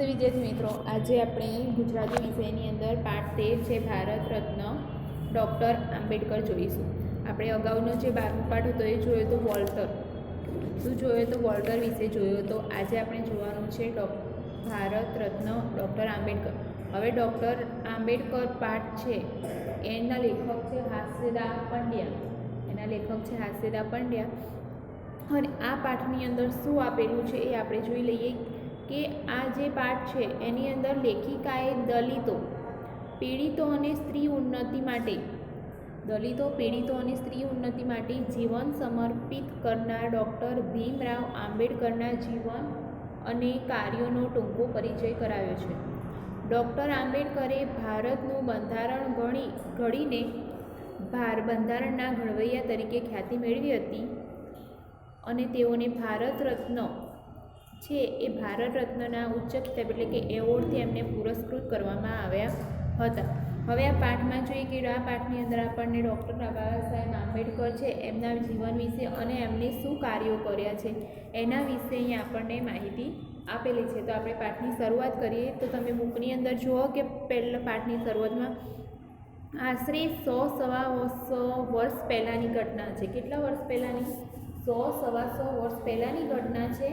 નમસ્તે વિદ્યાર્થી મિત્રો, આજે આપણે ગુજરાતી વિષયની અંદર પાઠ 13 છે ભારત રત્ન ડૉક્ટર આંબેડકર જોઈશું. આપણે અગાઉનો જે 12મો પાઠ હતો એ જોયો તો વોલ્ટર. શું જોયો તો વોલ્ટર વિશે જોયો તો આજે આપણે જોવાનું છે ભારત રત્ન ડૉક્ટર આંબેડકર. હવે ડૉક્ટર આંબેડકર પાઠ છે એના લેખક છે હાસ્યદા પંડ્યા. અને આ પાઠની અંદર શું આપેલું છે એ આપણે જોઈ લઈએ કે આ જે પાઠ છે એની અંદર લેખિકાએ દલિતો, પીડિતો અને સ્ત્રી ઉન્નતિ માટે જીવન સમર્પિત કરનાર ડૉક્ટર ભીમરાવ આંબેડકરના જીવન અને કાર્યોનો ટૂંકો પરિચય કરાવ્યો છે. ડૉક્ટર આંબેડકરે ભારતનું બંધારણ ઘડીને બંધારણના ઘડવૈયા તરીકે ખ્યાતિ મેળવી હતી અને તેઓને ભારત રત્ન છે એ ભારત રત્નના ઉચ્ચ ખિતાબ એટલે કે એવોર્ડથી એમને પુરસ્કૃત કરવામાં આવ્યા હતા. હવે આ પાઠમાં જોઈએ કે આ પાઠની અંદર આપણને ડૉક્ટર બાબા સાહેબ આંબેડકર છે એમના જીવન વિશે અને એમને શું કાર્યો કર્યા છે એના વિશે અહીંયા આપણને માહિતી આપેલી છે. તો આપણે પાઠની શરૂઆત કરીએ તો તમે બુકની અંદર જુઓ કે પહેલાં પાઠની શરૂઆતમાં આશરે 100-125 વર્ષ પહેલાંની ઘટના છે. કેટલા વર્ષ પહેલાંની? 100-125 વર્ષ પહેલાંની ઘટના છે.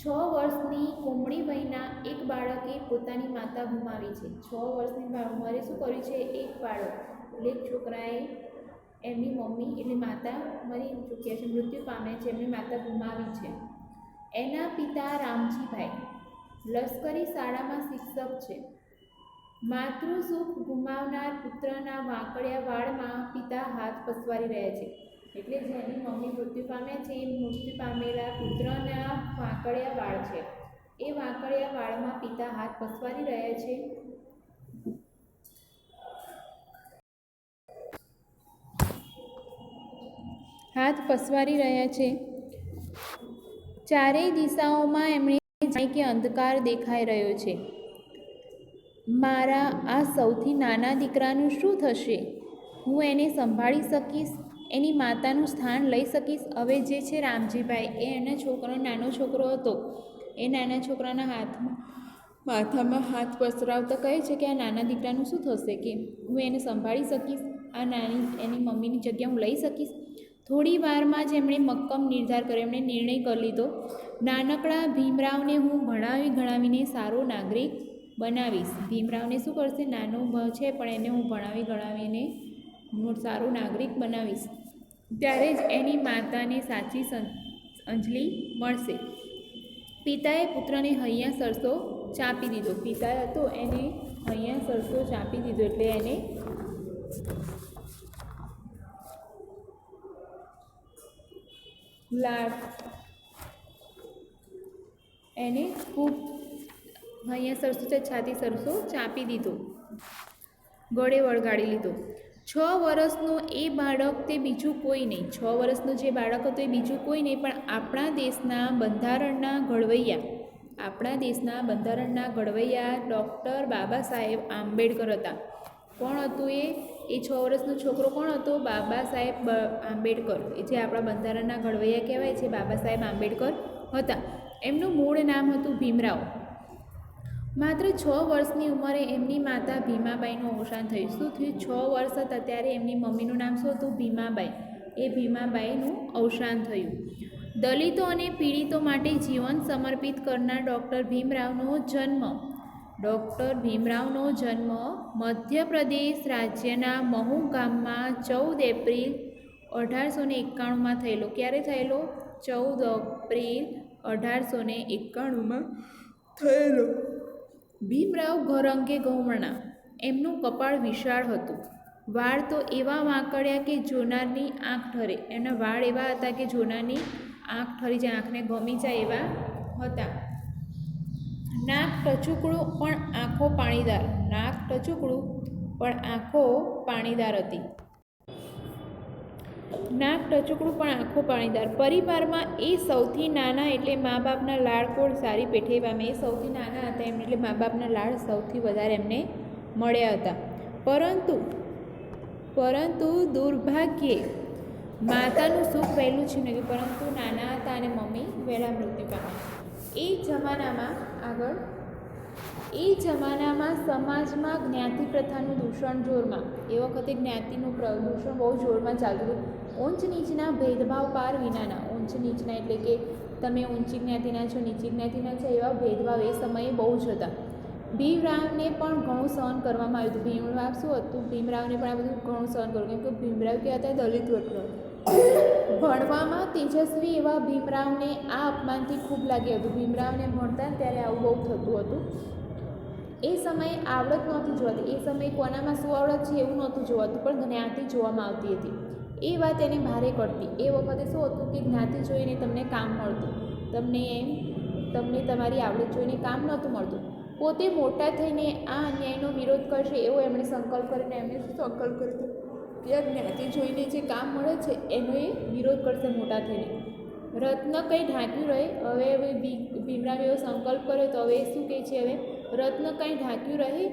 6 વર્ષની કોમળી વયના એક બાળકે પોતાની માતા ગુમાવી છે. 6 વર્ષની ઉંમરે શું કર્યું છે? એક બાળક એટલે એક છોકરાએ એમની મમ્મી એટલે માતા મરી ચૂક્યા છે, મૃત્યુ પામ્યા છે, એમની માતા ગુમાવી છે. એના પિતા રામજીભાઈ લશ્કરી શાળામાં શિક્ષક છે. માતૃસુખ ગુમાવનાર પુત્રના વાંકડિયા વાળમાં પિતા હાથ પસવારી રહ્યા છે. એટલે જેની મમ્મી મૃત્યુ પામ્યા છે એ મૃત્યુ પામેલા પુત્રના વાંકડિયા વાળ છે. એ વાંકડિયા વાળમાં પિતા હાથ પસવારી રહ્યા છે. ચારેય દિશાઓમાં એમણે જાણે કે અંધકાર દેખાઈ રહ્યો છે. મારા આ સૌથી નાના દીકરાનું શું થશે? હું એને સંભાળી શકીશ? એની માતાનું સ્થાન લઈ શકીશ? હવે જે છે રામજીભાઈ એ એના છોકરો નાનો છોકરો હતો એ નાના છોકરાના માથામાં હાથ પસરાવતા કહે છે કે આ નાના દીકરાનું શું થશે, કે હું એને સંભાળી શકીશ? આ એની મમ્મીની જગ્યા હું લઈ શકીશ? થોડી વારમાં જ એમણે મક્કમ નિર્ધાર કર્યો. એમણે નિર્ણય કરી લીધો, નાનકડા ભીમરાવને હું ભણાવી ગણાવીને સારો નાગરિક બનાવીશ. ભીમરાવને શું કરશે? નાનો છે પણ એને હું ભણાવી ગણાવીને સારો નાગરિક બનાવીશ. ત્યારે જ એની માતાને સાચી અંજલિ મળશે. પિતાએ પુત્રને હૈયા સરસો ચાંપી દીધો. પિતા હતો એને હૈયા સરસો ચાંપી દીધો એટલે એને ખૂબ હૈયા સરસો છાતી સરસો ચાંપી દીધો, ગળે વળગાડી લીધો. 6 વર્ષનો એ બાળક તે બીજું કોઈ નહીં. 6 વર્ષનો જે બાળક હતો એ બીજું કોઈ નહીં પણ આપણા દેશના બંધારણના ઘડવૈયા ડૉક્ટર બાબા સાહેબ આંબેડકર હતા. કોણ હતું એ 6 વર્ષનો છોકરો કોણ હતો? બાબા સાહેબ આંબેડકર, જે આપણા બંધારણના ઘડવૈયા કહેવાય છે, બાબા સાહેબ આંબેડકર હતા. એમનું મૂળ નામ હતું ભીમરાવ. માત્ર 6 વર્ષની ઉંમરે એમની માતા ભીમાબાઈનું અવસાન થયું. શું થયું? 6 વર્ષ હતા ત્યારે એમની મમ્મીનું નામ શું હતું? ભીમાબાઈ. એ ભીમાબાઈનું અવસાન થયું. દલિતો અને પીડિતો માટે જીવન સમર્પિત કરનાર ડૉક્ટર ભીમરાવનો જન્મ મધ્યપ્રદેશ રાજ્યના મહુ ગામમાં 14 એપ્રિલ 1891માં થયેલો. ક્યારે થયેલો? 14 એપ્રિલ 1891માં થયેલો. ભીમરાવ ઘરંગે ગૌવર્ણા. એમનું કપાળ વિશાળ હતું. વાળ તો એવા વાંકડ્યા કે જોનારની આંખ ઠરે. એના વાળ એવા હતા કે જોનારની આંખ ઠરી જાય, આંખને ગમી જાય એવા હતા. નાક ટચુકડું પણ આંખો પાણીદાર હતી. પરિવારમાં એ સૌથી નાના એટલે મા બાપના લાડકોડ સારી પેઠે પામે. એ સૌથી નાના હતા એમને એટલે મા બાપના લાડ સૌથી વધારે એમને મળ્યા હતા. પરંતુ દુર્ભાગ્યે માતાનું સુખ વહેલું છે નહીં, પરંતુ નાના હતા અને મમ્મી વહેલા મૃત્યુ પામ્યા. એ જમાનામાં આગળ એ જમાનામાં સમાજમાં જ્ઞાતિ પ્રથાનું દૂષણ જોરમાં, એ વખતે જ્ઞાતિનું પ્રદૂષણ બહુ જોરમાં ચાલતું હતું. ઊંચ નીચના ભેદભાવ પાર વિનાના, ઊંચ નીચના એટલે કે તમે ઊંચી જ્ઞાતિના છો, નીચી જ્ઞાતિના છો, એવા ભેદભાવ એ સમયે બહુ જ હતા. ભીમરાવને પણ ઘણું સહન કરવામાં આવ્યું હતું. ભીમરાવ શું હતું, ભીમરાવને પણ આ બધું ઘણું સહન કર્યું, કેમ કે ભીમરાવ કયા હતા, દલિત વર્ગના. ભણવામાં તેજસ્વી એવા ભીમરાવને આ અપમાનથી ખૂબ લાગ્યું હતું. ભીમરાવને ભણતા ને ત્યારે આવું બહુ થતું હતું. એ સમયે આવડત નહોતી જોવાતી, એ સમયે કોનામાં શું આવડત છે એવું નહોતું જોવાતું, પણ જ્ઞાતિ જોવામાં આવતી હતી. એ વાત એને ભારે કરતી. એ વખતે શું હતું કે જ્ઞાતિ જોઈને તમને કામ મળતું, તમને તમારી આવડત જોઈને કામ નહોતું મળતું. પોતે મોટા થઈને આ અન્યાયનો વિરોધ કરશે એવો એમણે સંકલ્પ કરીને એમણે સંકલ્પ કર્યો કે આ જ્ઞાતિ જોઈને જે કામ મળે છે એનો એ વિરોધ કરશે મોટા થઈને. રત્ન કંઈ ઢાંક્યું રહે, હવે ભીમરાવ એવો સંકલ્પ કર્યો તો હવે શું કહે છે, હવે રત્ન કંઈ ઢાંક્યું રહે.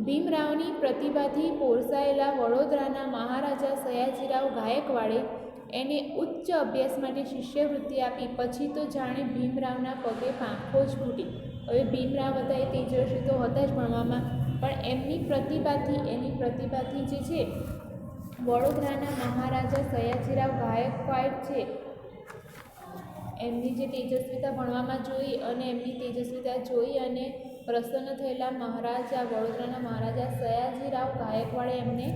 ભીમરાવની પ્રતિભાથી પોરસાયેલા વડોદરાના મહારાજા સયાજીરાવ ગાયકવાડે એને ઉચ્ચ અભ્યાસ માટે શિષ્યવૃત્તિ આપી. પછી તો જાણે ભીમરાવના પગે પાંખો જ ફૂટી. હવે ભીમરાવ હતા એ તેજસ્વી તો હતા જ ભણવામાં, પણ એની પ્રતિભાથી જે છે વડોદરાના મહારાજા સયાજીરાવ ગાયકવાડ છે, એમની જે તેજસ્વીતા ભણવામાં જોઈ અને એમની તેજસ્વીતા જોઈ અને પ્રસન્ન થયેલા વડોદરાના મહારાજા સયાજીરાવ ગાયકવાડે એમને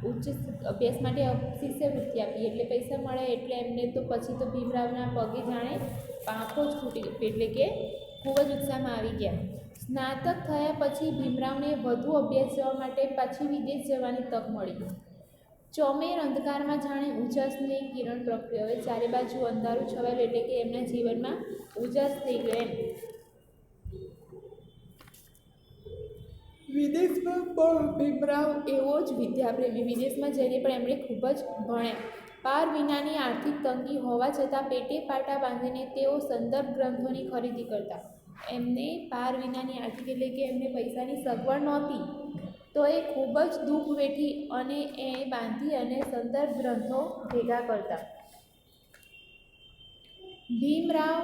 ઉચ્ચ અભ્યાસ માટે શિષ્યવૃત્તિ આપી. એટલે પૈસા મળે એટલે એમને તો પછી તો ભીમરાવના પગે જાણે પાંખો જ ફૂટી, એટલે કે ખૂબ જ ઉત્સાહમાં આવી ગયા. સ્નાતક થયા પછી ભીમરાવને વધુ અભ્યાસ જવા માટે પાછી વિદેશ જવાની તક મળી. ચોમેર અંધકારમાં જાણે ઉજાસની કિરણ પ્રગટી. હવે ચારે બાજુ અંધારું છવાયેલું, એટલે કે એમના જીવનમાં ઉજાસ થઈ ગયો એમ. વિદેશમાં પણ ભીમરાવ એવો જ વિદ્યાપ્રેમી. વિદેશમાં જઈને પણ એમણે ખૂબ જ ભણ્યા. પાર વિનાની આર્થિક તંગી હોવા છતાં પેટે પાટા બાંધીને તેઓ સંદર્ભ ગ્રંથોની ખરીદી કરતા. એમને પાર વિનાની આર્થિક એટલે કે એમને પૈસાની સગવડ નહોતી, તો એ ખૂબ જ દુઃખ વેઠી અને એ બાંધી અને સંદર્ભ ગ્રંથો ભેગા કરતા. ભીમરાવ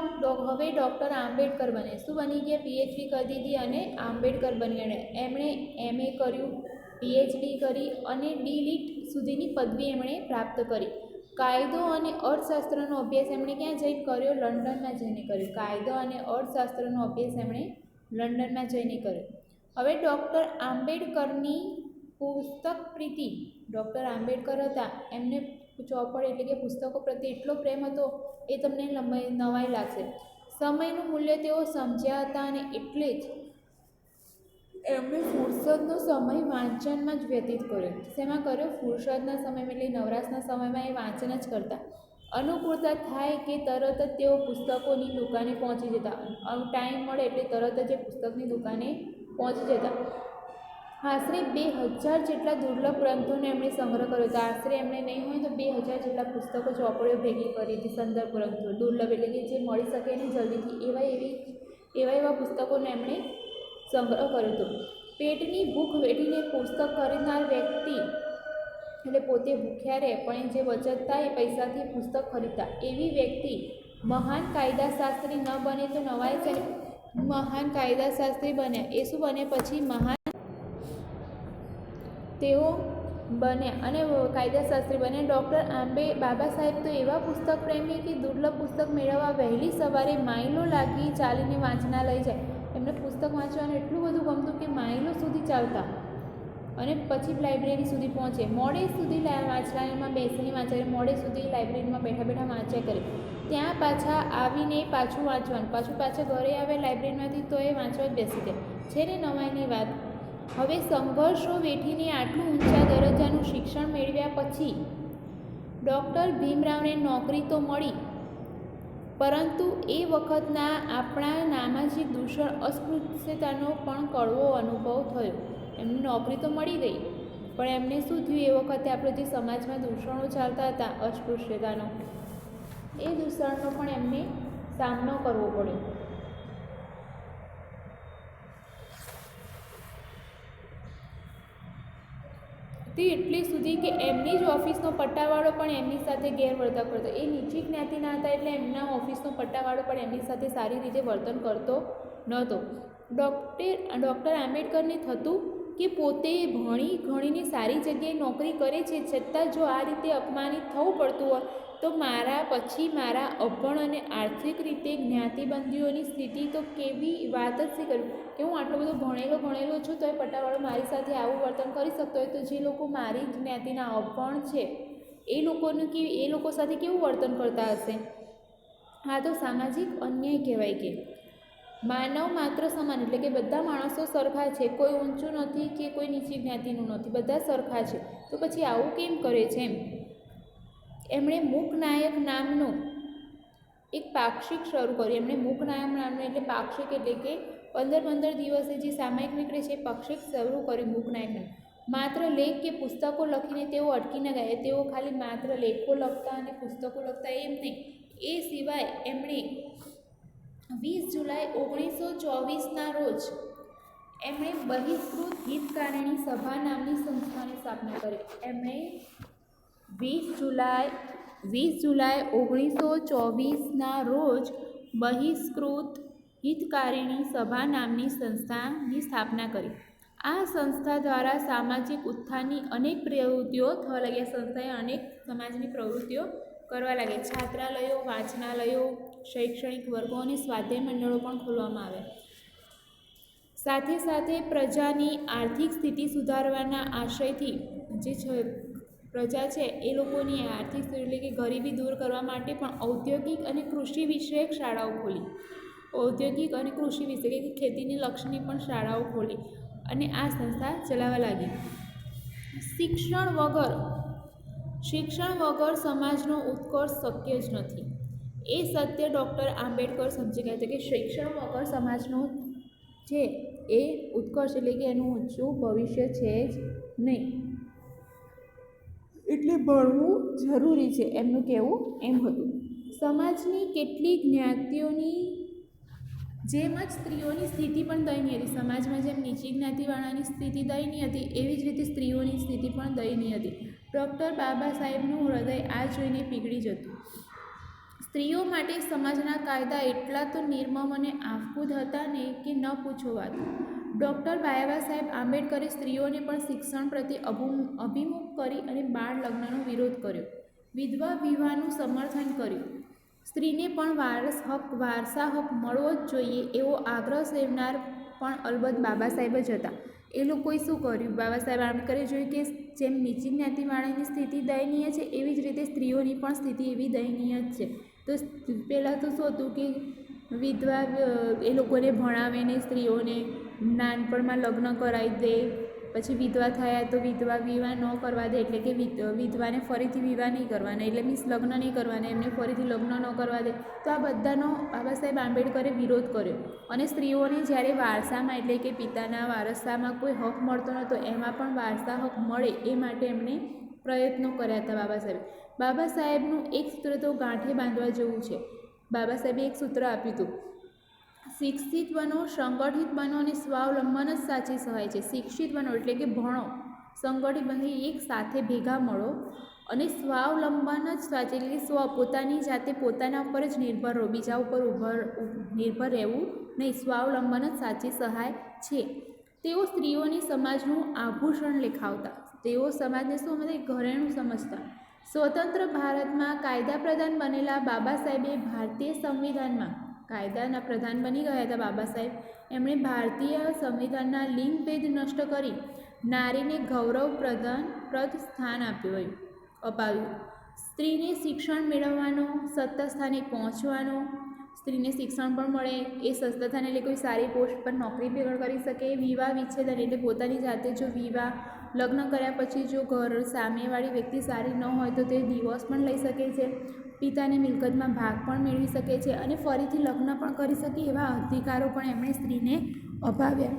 હવે ડૉક્ટર આંબેડકર બને. શું બની ગયા, પીએચડી કરી દીધી અને આંબેડકર બની ગયા. એમણે MA કર્યું, PhD કરી અને D.Litt સુધીની પદવી એમણે પ્રાપ્ત કરી. કાયદો અને અર્થશાસ્ત્રનો અભ્યાસ એમણે ક્યાં જઈને કર્યો, લંડનમાં જઈને કર્યો. કાયદો અને અર્થશાસ્ત્રનો અભ્યાસ એમણે લંડનમાં જઈને કર્યો. હવે ડૉક્ટર આંબેડકરની પુસ્તક પ્રીતિ. ડૉક્ટર આંબેડકર હતા, એમને ચોપડ એટલે કે પુસ્તકો પ્રત્યે એટલો પ્રેમ હતો એ તમને નવાઈ લાગશે. સમયનું મૂલ્ય તેઓ સમજ્યા હતા અને એટલે જ એમણે ફુરસદનો સમય વાંચનમાં જ વ્યતીત કર્યો. શેમાં કર્યો, ફુરસદના સમયમાં એટલે નવરાશના સમયમાં એ વાંચન જ કરતા. અનુકૂળતા થાય કે તરત જ તેઓ પુસ્તકોની દુકાને પહોંચી જતા. ટાઈમ મળે એટલે તરત જ એ પુસ્તકની દુકાને પહોંચી જતા. આશરે 2000 જેટલા દુર્લભ ગ્રંથોને એમણે સંગ્રહ કર્યો હતો. આશરે એમણે નહીં હોય તો 2000 જેટલા પુસ્તકો ચોપડીઓ ભેગી કરી હતી. સંદર્ભ ગ્રંથો દુર્લભ એટલે કે જે મળી શકે નહીં જલ્દીથી, એવા પુસ્તકોને એમણે સંગ્રહ કર્યો હતો. પેટની ભૂખ વેઠીને પુસ્તક ખરીદનાર વ્યક્તિ એટલે પોતે ભૂખ્યા રહે પણ જે બચત થાય એ પૈસાથી પુસ્તક ખરીદતા એવી વ્યક્તિ મહાન કાયદાશાસ્ત્રી ન બને તો નવાય છે. મહાન કાયદાશાસ્ત્રી બન્યા. એ શું બને પછી મહાન તેઓ બન્યા અને કાયદાશાસ્ત્રી બન્યા. ડૉક્ટર બાબા સાહેબ તો એવા પુસ્તક પ્રેમી કે દુર્લભ પુસ્તક મેળવવા વહેલી સવારે માઇલો લાગી ચાલીને વાંચનાલય જાય. એમને પુસ્તક વાંચવાનું એટલું બધું ગમતું કે માઇલો સુધી ચાલતા અને પછી લાઇબ્રેરી સુધી પહોંચે. મોડે સુધી વાંચનાલયમાં બેસીને વાંચે, મોડે સુધી લાઇબ્રેરીમાં બેઠા બેઠા વાંચ્યા કરે. ત્યાં પાછા આવીને પાછું વાંચવાનું, પાછા ઘરે આવે લાઇબ્રેરીમાંથી તો એ વાંચવા જ બેસી જાય. છે ને નવાઈની વાત. હવે સંઘર્ષો વેઠીને આટલું ઊંચા દરજ્જાનું શિક્ષણ મેળવ્યા પછી ડૉક્ટર ભીમરાવને નોકરી તો મળી, પરંતુ એ વખતના આપણા સામાજિક દૂષણ અસ્પૃશ્યતાનો પણ કડવો અનુભવ થયો. એમને નોકરી તો મળી ગઈ, પણ એમને શું થયું, એ વખતે આપણે જે સમાજમાં દૂષણો ચાલતા હતા અસ્પૃશ્યતાનો, એ દૂષણનો પણ એમને સામનો કરવો પડ્યો. તે એટલી સુધી કે એમની જ ઓફિસનો પટ્ટાવાળો પણ એમની સાથે ગેરવર્તન કરતો. એ નીચી જ્ઞાતિના હતા એટલે એમના ઓફિસનો પટ્ટાવાળો પણ એમની સાથે સારી રીતે વર્તન કરતો નહોતો. ડૉક્ટર આંબેડકરને થતું કે પોતે ભણી ઘણીની સારી જગ્યાએ નોકરી કરે છે, છતાં જો આ રીતે અપમાનિત થવું પડતું હોય તો મારા પછી મારા અભણ અને આર્થિક રીતે જ્ઞાતિબંધીઓની સ્થિતિ તો કેવી વાત જ શી કરવી કે હું આટલો બધો ભણેલો છું તો એ પટ્ટાવાળો મારી સાથે આવું વર્તન કરી શકતો હોય, તો જે લોકો મારી જ્ઞાતિના અભણ છે એ લોકો સાથે કેવું વર્તન કરતા હશે? આ તો સામાજિક અન્યાય કહેવાય કે માનવ માત્ર સમાન, એટલે કે બધા માણસો સરખા છે, કોઈ ઊંચું નથી કે કોઈ નીચી જ્ઞાતિનું નથી, બધા સરખા છે, તો પછી આવું કેમ કરે છે એમ. એમણે મૂકનાયક નામનું એક પાક્ષિક શરૂ કર્યું. એમણે મૂકનાયક નામનું એટલે પાક્ષિક એટલે કે 15 દિવસે જે સામાયિક નીકળે છે એ પાક્ષિક શરૂ કર્યું મૂકનાયક નામ. માત્ર લેખ કે પુસ્તકો લખીને તેઓ અટકી ન ગયા, તેઓ ખાલી માત્ર લેખો લખતા અને પુસ્તકો લખતા એમ નહીં, એ સિવાય એમણે 20 જુલાઈ 1924ના રોજ એમણે બહિષ્કૃત હિતકારિણી સભા નામની સંસ્થાની સ્થાપના કરી. એમણે 20 જુલાઈ 1924ના રોજ બહિષ્કૃત હિતકારિણી સભા નામની સંસ્થાની સ્થાપના કરી. આ સંસ્થા દ્વારા સામાજિક ઉત્થાનની અનેક પ્રવૃત્તિઓ થવા લાગી. આ સંસ્થાએ અનેક સમાજની પ્રવૃત્તિઓ કરવા લાગી. છાત્રાલયો, વાંચનાલયો, શૈક્ષણિક વર્ગો અને સ્વાધ્યાય મંડળો પણ ખોલવામાં આવ્યા. સાથે સાથે પ્રજાની આર્થિક સ્થિતિ સુધારવાના આશયથી જે પ્રજા છે એ લોકોની આર્થિક સ્થિતિ એટલે કે ગરીબી દૂર કરવા માટે પણ ઔદ્યોગિક અને કૃષિ વિષયક શાળાઓ ખોલી. ઔદ્યોગિક અને કૃષિ વિષય કે ખેતીને લક્ષની પણ શાળાઓ ખોલી અને આ સંસ્થા ચલાવવા લાગી. શિક્ષણ વગર સમાજનો ઉત્કર્ષ શક્ય જ નથી. એ સત્ય ડૉક્ટર આંબેડકર સમજી ગયા હતા કે શિક્ષણ વગર સમાજનો છે એ ઉત્કર્ષ એટલે કે એનું ઊંચું ભવિષ્ય છે જ નહીં, એટલે ભણવું જરૂરી છે એમનું કહેવું એમ હતું. સમાજની કેટલીક જ્ઞાતિઓની જેમ જ સ્ત્રીઓની સ્થિતિ પણ દયનીય હતી. સમાજમાં જેમ નીચી જ્ઞાતિવાળાની સ્થિતિ દયનીય હતી એવી જ રીતે સ્ત્રીઓની સ્થિતિ પણ દયનીય હતી. ડૉક્ટર બાબા સાહેબનું હૃદય આ જોઈને પીગળી જતું. સ્ત્રીઓ માટે સમાજના કાયદા એટલા તો નિર્મમ અને આફૂદ હતા ને કે ન પૂછો વાત. ડૉક્ટર બાબા સાહેબ આંબેડકરે સ્ત્રીઓને પણ શિક્ષણ પ્રત્યે અભિમુખ કરી અને બાળ લગ્નનો વિરોધ કર્યો. વિધવા વિવાહનું સમર્થન કર્યું. સ્ત્રીને પણ વારસા હક મળવો જ જોઈએ એવો આગ્રહ સેવનાર પણ અલબત્ત બાબા સાહેબ જ હતા. એ લોકોએ શું કર્યું? બાબા સાહેબ આંબેડકરે જોયું કે જેમ નીચી જ્ઞાતિવાળાની સ્થિતિ દયનીય છે એવી જ રીતે સ્ત્રીઓની પણ સ્થિતિ એવી દયનીય જ છે. તો પહેલાં તો શું હતું કે વિધવા એ લોકોને ભણાવે ને સ્ત્રીઓને નાનપણમાં લગ્ન કરાવી દે, પછી વિધવા થયા તો વિધવા વિવાહ ન કરવા દે, એટલે કે વિધવાને ફરીથી વિવાહ નહીં કરવાના, એટલે મીન્સ લગ્ન નહીં કરવાના, એમને ફરીથી લગ્ન ન કરવા દે. તો આ બધાનો બાબા સાહેબ આંબેડકરે વિરોધ કર્યો અને સ્ત્રીઓને જ્યારે વારસામાં એટલે કે પિતાના વારસામાં કોઈ હક મળતો નહોતો એમાં પણ વારસા હક મળે એ માટે એમણે પ્રયત્નો કર્યા હતા બાબા સાહેબે. બાબા સાહેબનું એક સૂત્ર તો ગાંઠે બાંધવા જેવું છે. બાબા સાહેબે એક સૂત્ર આપ્યું હતું, શિક્ષિત બનો, સંગઠિત બનો અને સ્વાવલંબન જ સાચી સહાય છે. શિક્ષિત બનો એટલે કે ભણો, સંગઠિત બની એક સાથે ભેગા મળો અને સ્વાવલંબન જ સાચી એટલે કે પોતાની જાતે પોતાના ઉપર જ નિર્ભર રહો, બીજા ઉપર નિર્ભર રહેવું નહીં. સ્વાવલંબન જ સાચી સહાય છે. તેઓ સ્ત્રીઓને સમાજનું આભૂષણ લેખાવતા. તેઓ સમાજને શું સમજે? ઘરેણું સમજતા. સ્વતંત્ર ભારતમાં કાયદા પ્રધાન બનેલા બાબા સાહેબે ભારતીય સંવિધાનમાં કાયદાના પ્રધાન બની ગયા હતા બાબા સાહેબ. એમણે ભારતીય સંવિધાનના લિંગભેદ નષ્ટ કરી નારીને ગૌરવપ્રદ સ્થાન અપાવ્યું. સ્ત્રીને શિક્ષણ મેળવવાનો, સત્તા સ્થાને પહોંચવાનો, સ્ત્રીને શિક્ષણ પણ મળે, એ સસ્તા સ્થાને એટલે કોઈ સારી પોસ્ટ પર નોકરી પણ કરી શકે. વિવાહ વિચ્છેદન એટલે પોતાની જાતે જો લગ્ન કર્યા પછી જો ઘર સામેવાળી વ્યક્તિ સારી ન હોય તો તે ડિવોર્સ પણ લઈ શકે છે, પિતાની મિલકતમાં ભાગ પણ મેળવી શકે છે અને ફરીથી લગ્ન પણ કરી શકે એવા અધિકારો પણ એમણે સ્ત્રીને અપાવ્યા.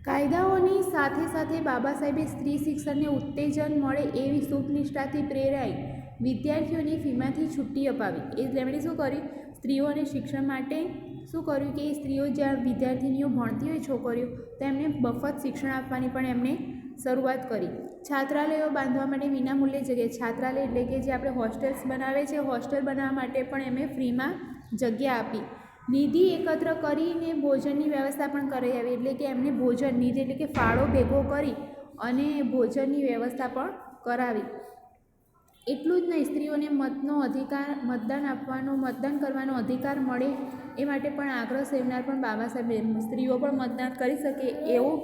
કાયદાઓની સાથે સાથે બાબા સાહેબે સ્ત્રી શિક્ષણને ઉત્તેજન મળે એવી શુભનિષ્ઠાથી પ્રેરાઈ વિદ્યાર્થીઓની ફીમાંથી છુટ્ટી અપાવી. એટલે એમણે શું કર્યું? સ્ત્રીઓને શિક્ષણ માટે શું કર્યું કે સ્ત્રીઓ જ્યાં વિદ્યાર્થીનીઓ ભણતી હોય છોકરીઓ તો એમને મફત શિક્ષણ આપવાની પણ એમણે શરૂઆત કરી. છાત્રાલયો બાંધવા માટે વિનામૂલ્યે જગ્યાએ, છાત્રાલય એટલે કે જે આપણે હોસ્ટેલ્સ બનાવે છે, હોસ્ટેલ બનાવવા માટે પણ એમણે ફ્રીમાં જગ્યા આપી. નિધિ એકત્ર કરીને ભોજનની વ્યવસ્થા પણ કરી આવી, એટલે કે એમને ભોજન નિધિ એટલે કે ફાળો ભેગો કરી અને ભોજનની વ્યવસ્થા પણ કરાવી. એટલું જ નહીં, સ્ત્રીઓને મતનો અધિકાર, મતદાન કરવાનો અધિકાર મળે એ માટે પણ આગ્રહ સેવનાર પણ બાબા સાહેબ, સ્ત્રીઓ પણ મતદાન કરી શકે એવું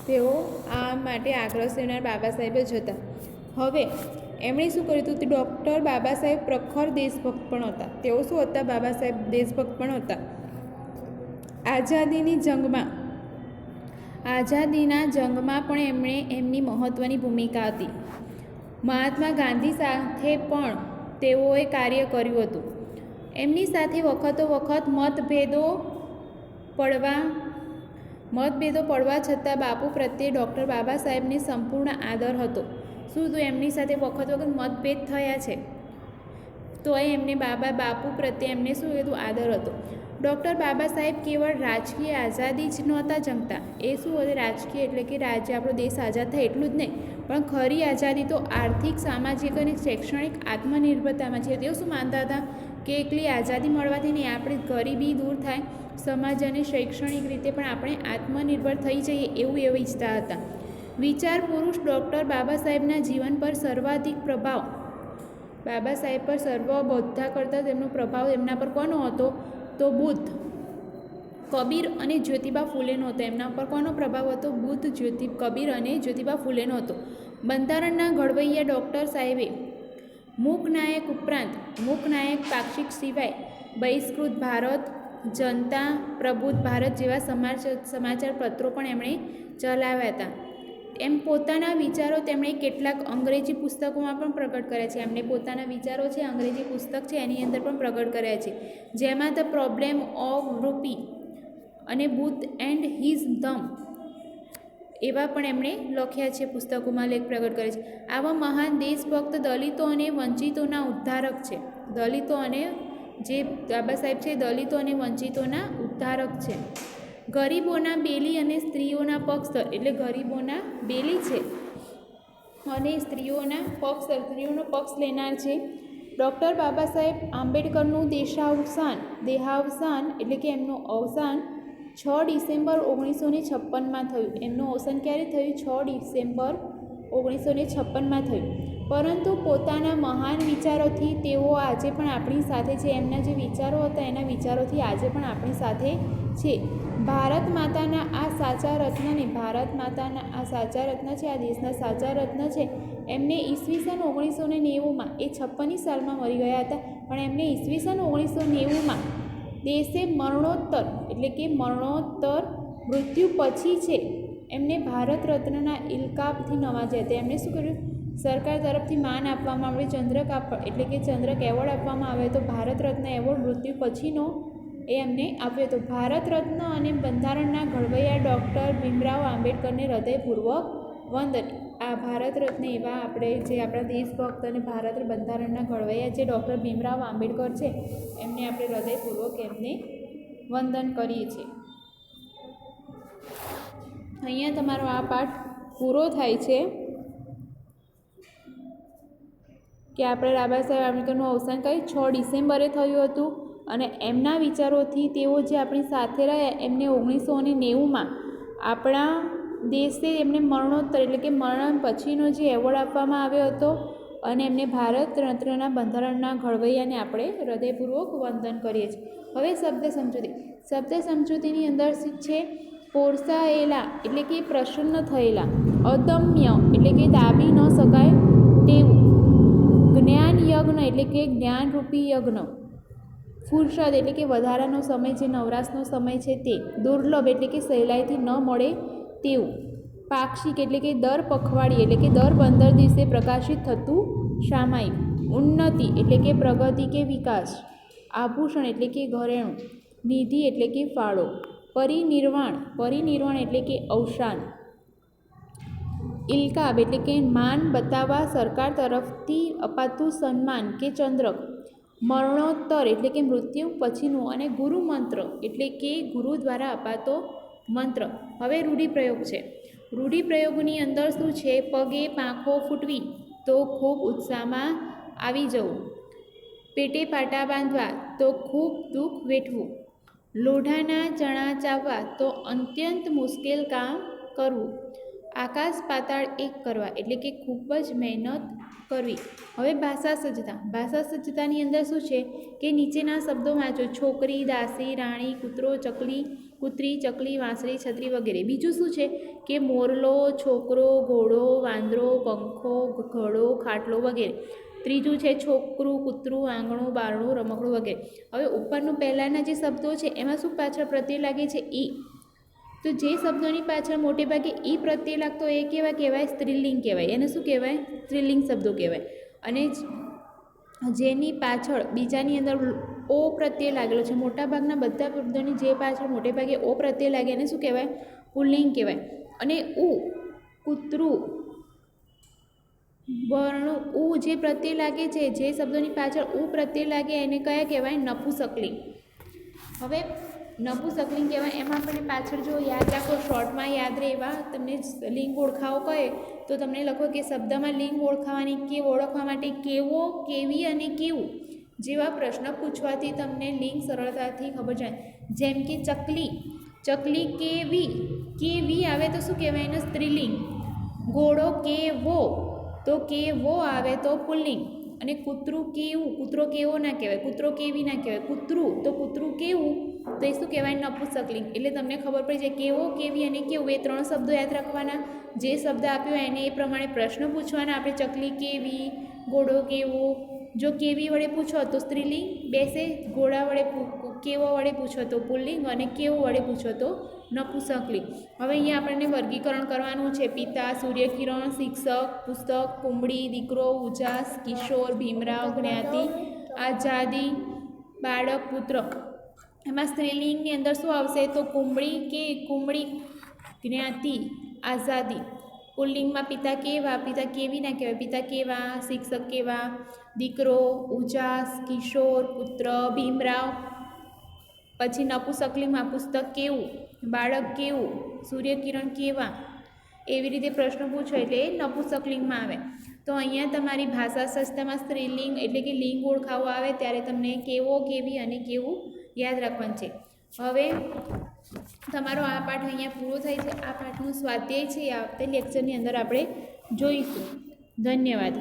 તેઓ આ માટે આગ્રહ સેવનાર બાબા સાહેબ જ હતા. હવે એમણે શું કર્યું હતું? ડૉક્ટર બાબા સાહેબ પ્રખર દેશભક્ત પણ હતા. તેઓ શું હતા? બાબા સાહેબ દેશભક્ત પણ હતા. આઝાદીના જંગમાં પણ એમની મહત્ત્વની ભૂમિકા હતી. મહાત્મા ગાંધી સાથે પણ તેઓએ કાર્ય કર્યું હતું. એમની સાથે વખતો વખત મતભેદો પડવા છતાં બાપુ પ્રત્યે ડૉક્ટર બાબા સાહેબને સંપૂર્ણ આદર હતો. શું તો એમની સાથે વખત મતભેદ થયા છે, તો એમને બાપુ પ્રત્યે એમને શું કીધું? આદર હતો. ડૉક્ટર બાબા સાહેબ કેવળ રાજકીય આઝાદી જ નહોતા જંગતા. એ શું હતું? રાજકીય એટલે કે રાજ્ય, આપણો દેશ આઝાદ થાય એટલું જ નહીં, પણ ખરી આઝાદી તો આર્થિક, સામાજિક અને શૈક્ષણિક આત્મનિર્ભરતામાં છે. તેઓ શું માનતા હતા? કે એકલી આઝાદી મળવાથી નહીં, આપણી ગરીબી દૂર થાય, સમાજ અને શૈક્ષણિક રીતે પણ આપણે આત્મનિર્ભર થઈ જઈએ એવું ઈચ્છતા હતા. વિચાર પુરુષ ડૉક્ટર બાબા સાહેબના જીવન પર સર્વાધિક પ્રભાવ, બાબા સાહેબ પર બધા કરતાં તેમનો પ્રભાવ એમના પર કોનો હતો? તો બુદ્ધ, કબીર અને જ્યોતિબા ફૂલેનો હતો. એમના પર કોનો પ્રભાવ હતો? બુદ્ધ, કબીર અને જ્યોતિબા ફૂલેનો હતો. બંધારણના ઘડવૈયા ડૉક્ટર સાહેબે મૂકનાયક ઉપરાંત મૂકનાયક, પાક્ષિક સિવાય બહિષ્કૃત ભારત, જનતા, પ્રબુદ્ધ ભારત જેવા સમાચાર પત્રો પણ એમણે ચલાવ્યા હતા. એમ પોતાના વિચારો તેમણે કેટલાક અંગ્રેજી પુસ્તકોમાં પણ પ્રગટ કર્યા છે. એમને પોતાના વિચારો છે, અંગ્રેજી પુસ્તક છે એની અંદર પણ પ્રગટ કર્યા છે, જેમાં ધ પ્રોબ્લેમ ઓફ રૂપી અને બુદ્ધ એન્ડ હિઝ ધમ એવા પણ એમણે લખ્યા છે, પુસ્તકોમાં લેખ પ્રગટ કરે છે. આવા મહાન દેશભક્ત દલિતો અને વંચિતોના ઉદ્ધારક છે. દલિતો અને જે બાબા સાહેબ છે, દલિતો અને વંચિતોના ઉદ્ધારક છે. ગરીબોના બેલી અને સ્ત્રીઓના પક્ષ, એટલે ગરીબોના બેલી છે અને સ્ત્રીઓનો પક્ષ લેનાર છે. ડૉક્ટર બાબા સાહેબ આંબેડકરનું દેહાવસાન એટલે કે એમનું અવસાન 6 ડિસેમ્બર 1956માં થયું. એમનું અવસાન ક્યારે થયું? 6 ડિસેમ્બર 1956માં થયું. પરંતુ પોતાના મહાન વિચારોથી તેઓ આજે પણ આપણી સાથે છે. એમના જે વિચારો હતા એના વિચારોથી આજે પણ આપણી સાથે છે. ભારત માતાના આ સાચા રત્ન છે, આ દેશના સાચા રત્ન છે. એમને ઈસવીસન 1990માં, એ 56ની સાલમાં મરી ગયા હતા, પણ એમને ઈસવીસન 1990માં દેશે મરણોત્તર મૃત્યુ પછી છે એમને ભારત રત્નના ઇલકાબથી નવાજ્યા હતા. એમને શું કર્યું? સરકાર તરફથી માન આપવામાં આવે, ચંદ્રક એવોર્ડ આપવામાં આવ્યો હતો, ભારત રત્ન એવોર્ડ મૃત્યુ પછીનો એ એમને આપ્યો હતો. ભારત રત્ન અને બંધારણના ઘડવૈયા ડૉક્ટર ભીમરાવ આંબેડકરને હૃદયપૂર્વક વંદન. આ ભારત રત્ન એવા આપણા દેશભક્ત અને ભારત બંધારણના ઘડવૈયા જે ડૉક્ટર ભીમરાવ આંબેડકર છે, એમને આપણે હૃદયપૂર્વક એમને વંદન કરીએ છીએ. અહીંયા તમારો આ પાઠ પૂરો થાય છે કે આપણે બાબા સાહેબ આંબેડકરનું અવસાન 6 ડિસેમ્બરે થયું હતું અને એમના વિચારોથી તેઓ જે આપણી સાથે રહ્યા, એમને 1990માં આપણા દેશે એમને મરણોત્તર એટલે કે મરણ પછીનો જે એવોર્ડ આપવામાં આવ્યો હતો અને એમને ભારત રત્નના બંધારણના ઘડવૈયાને આપણે હૃદયપૂર્વક વંદન કરીએ છીએ. હવે શબ્દ સમજૂતીની અંદર છે પોરસાયેલા એટલે કે પ્રસન્ન થયેલા, અદમ્ય એટલે કે દાબી ન શકાય તેવું, જ્ઞાન યજ્ઞ એટલે કે જ્ઞાનરૂપી યજ્ઞ, ફુરસદ એટલે કે વધારાનો સમય, જે નવરાશનો સમય છે તે, દુર્લભ એટલે કે સહેલાઈથી ન મળે તેવું, પાક્ષિક એટલે કે દર પખવાડિયે એટલે કે દર 15 દિવસે પ્રકાશિત થતું સામાયિક, ઉન્નતિ એટલે કે પ્રગતિ કે વિકાસ, આભૂષણ એટલે કે ઘરેણું, નિધિ એટલે કે ફાળો, પરિનિર્વાણ એટલે કે અવસાન, ઇલકાબ એટલે કે માન બતાવવા સરકાર તરફથી અપાતું સન્માન કે ચંદ્રક, મરણોત્તર એટલે કે મૃત્યુ પછીનું, અને ગુરુ મંત્ર એટલે કે ગુરુ દ્વારા અપાતો મંત્ર. હવે રૂઢિપ્રયોગ છે. રૂઢિપ્રયોગની અંદર શું છે? પગે પાંખો ફૂટવી તો ખૂબ ઉત્સાહમાં આવી જવું, પેટે પાટા બાંધવા તો ખૂબ દુઃખ વેઠવું, લોઢાના ચણા ચાવવા તો અત્યંત મુશ્કેલ કામ કરવું, આકાશ પાતાળ એક કરવા એટલે કે ખૂબ જ મહેનત કરવી. હવે ભાષા સજ્જતા. ભાષા સજ્જતાની અંદર શું છે કે નીચેના શબ્દો વાંચો: છોકરી, દાસી, રાણી, કૂતરો, ચકલી, કૂતરી, ચકલી, વાંસળી, છત્રી વગેરે. બીજું શું છે કે મોરલો, છોકરો, ઘોડો, વાંદરો, પંખો, ઘડો, ખાટલો વગેરે. ત્રીજું છે છોકરું, કૂતરું, આંગણું, બારણું, રમકડું વગેરે. હવે ઉપરનું પહેલાંના જે શબ્દો છે એમાં શું પાછળ પ્રત્યય લાગે છે? ઈ. તો જે શબ્દોની પાછળ મોટે ભાગે ઈ પ્રત્યય લાગતો એ કેવા કહેવાય? સ્ત્રીલિંગ કહેવાય. એને શું કહેવાય? સ્ત્રીલિંગ શબ્દો કહેવાય. અને જેની પાછળ બીજાની અંદર ઓ પ્રત્યય લાગેલો છે, મોટાભાગના બધા શબ્દોની જે પાછળ મોટે ભાગે ઓ પ્રત્યય લાગે એને શું કહેવાય? પુલ્લિંગ કહેવાય. અને કૂતરું, વર્ણું, જે પ્રત્યય લાગે છે, જે શબ્દોની પાછળ પ્રત્યય લાગે એને કયા કહેવાય? નપુંસકલિંગ. હવે નપુંસકલિંગ કહેવાય. એમાં આપણે પાછળ જો યાદ રાખો, શોર્ટમાં યાદ રહે એવા તમને લિંગ ઓળખાવો કહે તો તમને લખો કે શબ્દમાં લિંગ ઓળખાવાની કે ઓળખવા માટે કેવો, કેવી અને કેવું જેવા પ્રશ્ન પૂછવાથી તમને લિંગ સરળતાથી ખબર જાય. જેમ કે ચકલી, ચકલી કેવી, કેવી આવે તો શું કહેવાય? એને સ્ત્રીલિંગ. ઘોડો કેવો, તો કેવો આવે તો પુલ્લિંગ. અને કૂતરું કેવું, કૂતરો કેવો ના કહેવાય, કૂતરો કેવી ના કહેવાય. કૂતરું, તો કૂતરું કેવું તો એ શું કહેવાય? નપુંસકલિંગ. એટલે તમને ખબર પડી જાય કેવો, કેવી અને કેવું એ 3 શબ્દો યાદ રાખવાના. જે શબ્દ આપ્યો એને એ પ્રમાણે પ્રશ્ન પૂછવાના. આપણે ચકલી કેવી, ઘોડો કેવો. જો કેવી વડે પૂછો તો સ્ત્રીલિંગ બેસે, ઘોડા વડે કેવો વડે પૂછો તો પુલ્લિંગ અને કેવું વડે પૂછો તો નપુંસકલિંગ. હવે અહીંયા આપણને વર્ગીકરણ કરવાનું છે. પિતા, સૂર્યકિરણ, શિક્ષક, પુસ્તક, કુંબળી, દીકરો, ઉજાસ, કિશોર, ભીમરાવ, જ્ઞાતિ, આઝાદી, બાળક, પુત્ર. એમાં સ્ત્રીલિંગની અંદર શું આવશે? તો કુંબળી, જ્ઞાતિ, આઝાદી. પુલ્લિંગમાં પિતા કેવા, પિતા કેવી ના કહેવાય, પિતા કેવા, શિક્ષક કેવા, દીકરો, ઉજાસ, કિશોર, પુત્ર, ભીમરાવ. પછી નપુંસકલિંગમાં પુસ્તક કેવું, બાળક કેવું, સૂર્યકિરણ કેવા. એવી રીતે પ્રશ્ન પૂછો એટલે નપુંસકલિંગમાં આવે. તો અહીંયા તમારી ભાષા સજ્જતામાં સ્ત્રીલિંગ એટલે કે લિંગ ઓળખાવો આવે ત્યારે તમને કેવો, કેવી અને કેવું યાદ રાખવાનું છે. હવે તમારો આ પાઠ અહીંયા પૂરો થાય છે. આ પાઠનું સ્વાધ્યાય છે એ આવતા લેક્ચરની અંદર આપણે જોઈશું. ધન્યવાદ.